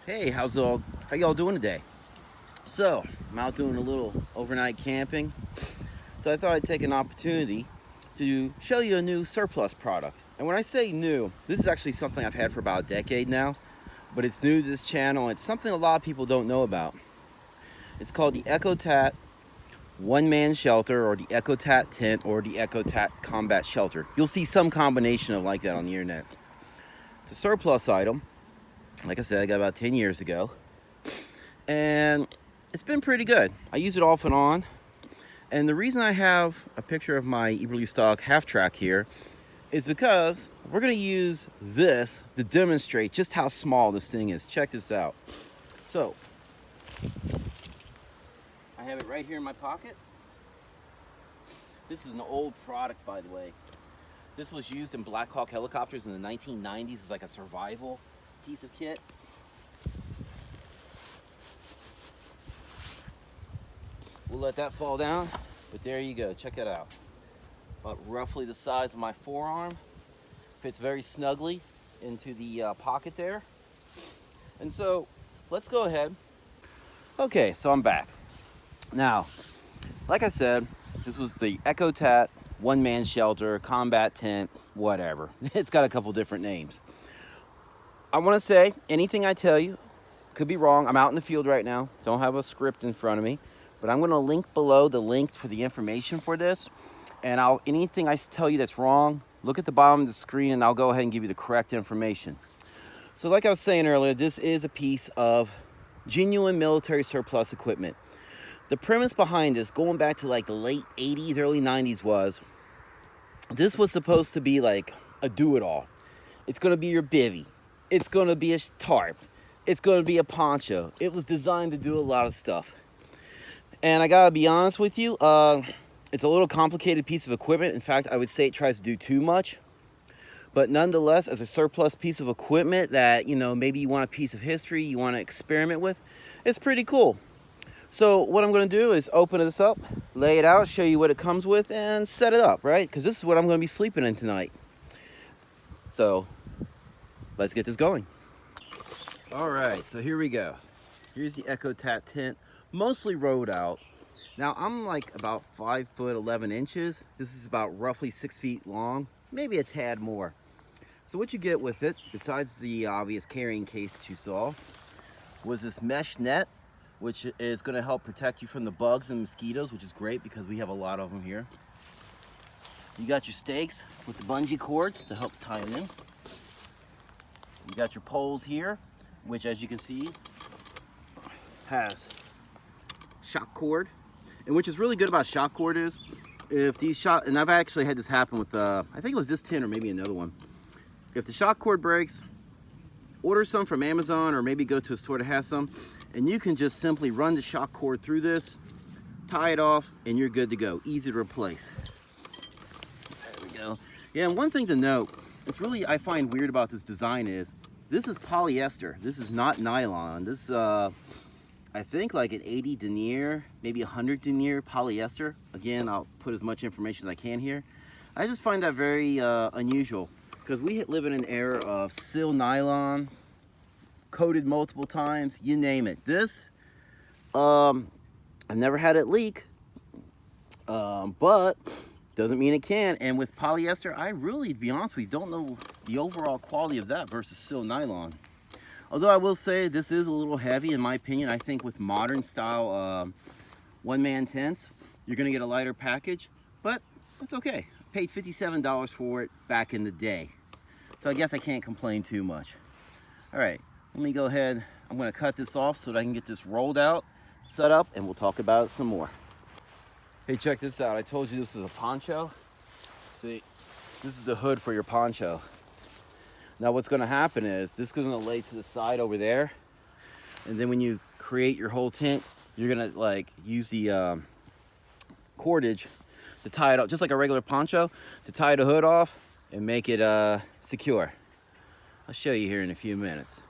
Hey, how y'all doing today? So, I'm out doing a little overnight camping. So I thought I'd take an opportunity to show you a new surplus product. And when I say new, this is actually something I've had for about a decade now, but it's new to this channel. It's something a lot of people don't know about. It's called the ECOTAT one-man shelter, or the ECOTAT tent, or the ECOTAT combat shelter. You'll see some combination of like that on the internet. It's a surplus item. Like I said, I got about 10 years ago. And it's been pretty good. I use it off and on. And the reason I have a picture of my Eberlestock Halftrack here is because we're going to use this to demonstrate just how small this thing is. Check this out. So, I have it right here in my pocket. This is an old product, by the way. This was used in Black Hawk helicopters in the 1990s as like a survival piece of kit. We'll let that fall down, but there you go. Check it out. About roughly the size of my forearm. Fits very snugly into the pocket there. And so, let's go ahead. Okay, so I'm back. Now, like I said, this was the ECOTAT one-man shelter, combat tent, whatever. It's got a couple different names. I want to say, anything I tell you could be wrong. I'm out in the field right now. Don't have a script in front of me. But I'm going to link below the link for the information for this. And anything I tell you that's wrong, look at the bottom of the screen and I'll go ahead and give you the correct information. So like I was saying earlier, this is a piece of genuine military surplus equipment. The premise behind this, going back to like the late 80s, early 90s, was this was supposed to be like a do-it-all. It's going to be your bivy. It's going to be a tarp. It's going to be a poncho. It was designed to do a lot of stuff. And I gotta be honest with you, it's a little complicated piece of equipment. In fact, I would say it tries to do too much. But nonetheless, as a surplus piece of equipment that, maybe you want a piece of history, you want to experiment with, it's pretty cool. So what I'm going to do is open this up, lay it out, show you what it comes with, and set it up, right? Because this is what I'm going to be sleeping in tonight. So let's get this going. All right, so here we go. Here's the ECOTAT tent. Mostly rode out. Now I'm like about 5 foot 11 inches. This is about roughly 6 feet long, maybe a tad more. So what you get with it, besides the obvious carrying case that you saw, was this mesh net, which is going to help protect you from the bugs and mosquitoes, which is great because we have a lot of them here. You got your stakes with the bungee cords to help tie them in. You got your poles here, which, as you can see, has shock cord. And which is really good about shock cord is, if these and I've actually had this happen with, I think it was this tin or maybe another one. If the shock cord breaks, order some from Amazon or maybe go to a store that has some, and you can just simply run the shock cord through this, tie it off, and you're good to go. Easy to replace. There we go. Yeah, and one thing to note, it's really, I find weird about this design is, this is polyester. This is not nylon. This, I think like an 80 denier, maybe 100 denier polyester. Again, I'll put as much information as I can here. I just find that very unusual because we live in an era of sil nylon, coated multiple times, you name it. This, I've never had it leak, but doesn't mean it can. And with polyester, I really, to be honest with you, don't know the overall quality of that versus sil nylon. Although I will say this is a little heavy in my opinion. I think with modern style one-man tents, you're gonna get a lighter package, but it's okay. I paid $57 for it back in the day. So I guess I can't complain too much. All right, let me go ahead. I'm gonna cut this off so that I can get this rolled out, set up, and we'll talk about it some more. Hey, check this out. I told you this is a poncho. See, this is the hood for your poncho. Now what's going to happen is this is going to lay to the side over there, and then when you create your whole tent, you're going to like use the cordage to tie it up, just like a regular poncho, to tie the hood off and make it secure. I'll show you here in a few minutes.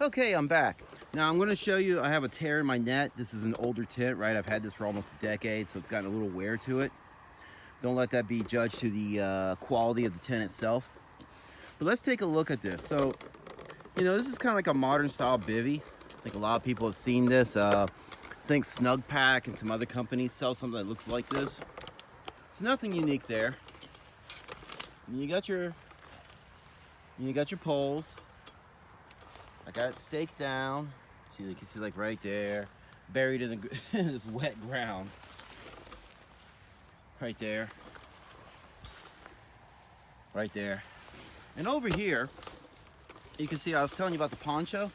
Okay, I'm back. Now I'm going to show you, I have a tear in my net. This is an older tent, right? I've had this for almost a decade, so it's gotten a little wear to it. Don't let that be judged to the quality of the tent itself. But let's take a look at this. So, you know, this is kind of like a modern style bivy. I think a lot of people have seen this. I think Snug Pack and some other companies sell something that looks like this. There's nothing unique there. You got your poles. I got it staked down. See, you can see like right there, buried in the in this wet ground. Right there. Right there. And over here, you can see I was telling you about the poncho.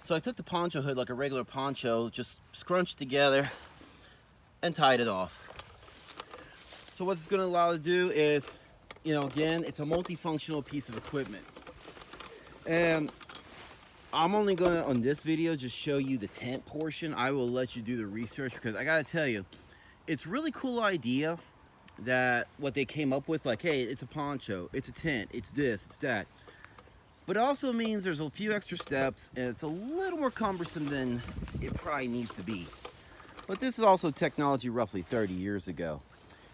So I took the poncho hood like a regular poncho, just scrunched together and tied it off. So what it's going to allow it to do is, you know, again, it's a multifunctional piece of equipment. And I'm only going to, on this video, just show you the tent portion. I will let you do the research because I got to tell you, it's a really cool idea that what they came up with, like, hey, it's a poncho, it's a tent, it's this, it's that. But it also means there's a few extra steps and it's a little more cumbersome than it probably needs to be. But this is also technology roughly 30 years ago.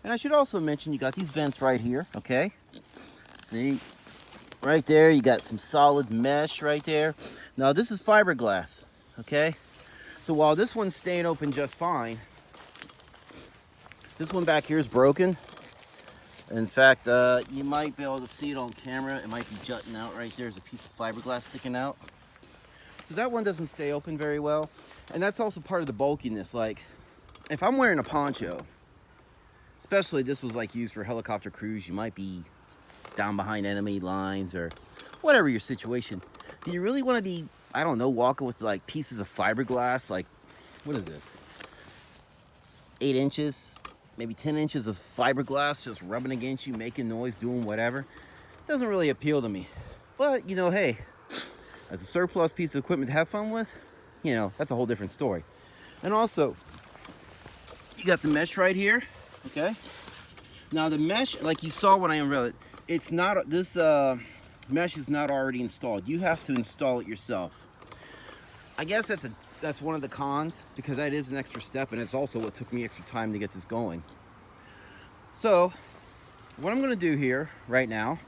And I should also mention you got these vents right here, okay? See? Right there, you got some solid mesh right there. Now this is fiberglass, okay? So while this one's staying open just fine, this one back here is broken. In fact, you might be able to see it on camera. It might be jutting out right there. There's a piece of fiberglass sticking out. So that one doesn't stay open very well. And that's also part of the bulkiness. Like, if I'm wearing a poncho, especially this was like used for helicopter crews, you might be down behind enemy lines or whatever your situation. Do you really want to be, I don't know, walking with like pieces of fiberglass? Like, what is this? 8 inches, maybe 10 inches of fiberglass just rubbing against you, making noise, doing whatever. Doesn't really appeal to me. But, you know, hey, as a surplus piece of equipment to have fun with, you know, that's a whole different story. And also, you got the mesh right here, okay? Now the mesh, like you saw when I unveiled it, it's not, this mesh is not already installed. You have to install it yourself. I guess that's one of the cons, because that is an extra step, and it's also what took me extra time to get this going. So what I'm going to do here right now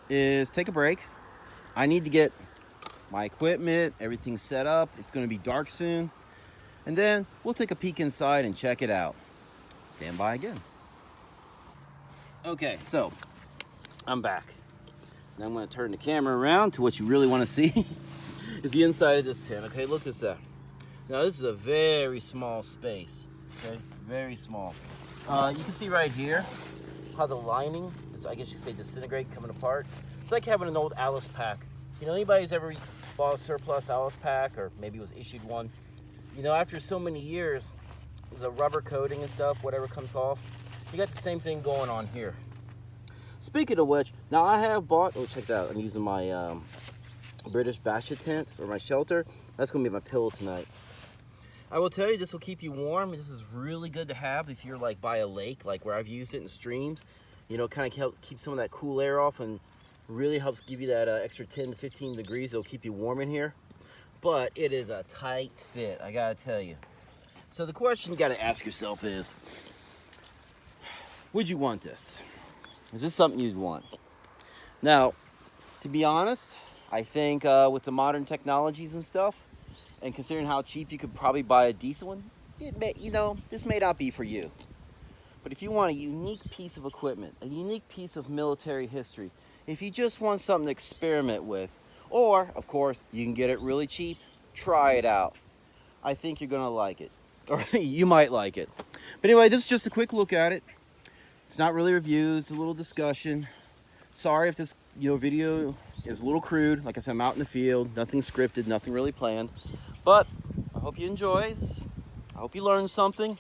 is take a break. I need to get my equipment, everything set up. It's going to be dark soon, and then we'll take a peek inside and check it out. Stand by again. Okay, so I'm back. Now I'm going to turn the camera around to what you really want to see. Is the inside of this tent. Okay, look at this up. Now this is a very small space. Okay, very small. You can see right here how the lining is, I guess you could say, disintegrate, coming apart. It's like having an old Alice pack. You know, anybody who's ever bought a surplus Alice pack, or maybe was issued one, you know, after so many years, the rubber coating and stuff, whatever comes off, you got the same thing going on here. Speaking of which, now I have bought, oh, check that out, I'm using my British Basha tent for my shelter. That's gonna be my pillow tonight. I will tell you, this will keep you warm. This is really good to have if you're like by a lake, like where I've used it in streams. You know, kind of helps keep some of that cool air off and really helps give you that extra 10 to 15 degrees. It'll keep you warm in here. But it is a tight fit, I gotta tell you. So the question you gotta ask yourself is, would you want this? Is this something you'd want? Now, to be honest, I think with the modern technologies and stuff, and considering how cheap you could probably buy a decent one, it may, you know, this may not be for you. But if you want a unique piece of equipment, a unique piece of military history, if you just want something to experiment with, or, of course, you can get it really cheap, try it out. I think you're gonna like it, or you might like it. But anyway, this is just a quick look at it. It's not really a review, it's a little discussion. Sorry if this, you know, video is a little crude. Like I said, I'm out in the field, nothing scripted, nothing really planned. But I hope you enjoy this. I hope you learned something.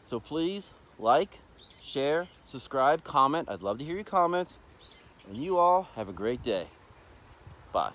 So please like, share, subscribe, comment. I'd love to hear your comments. And you all have a great day. Bye.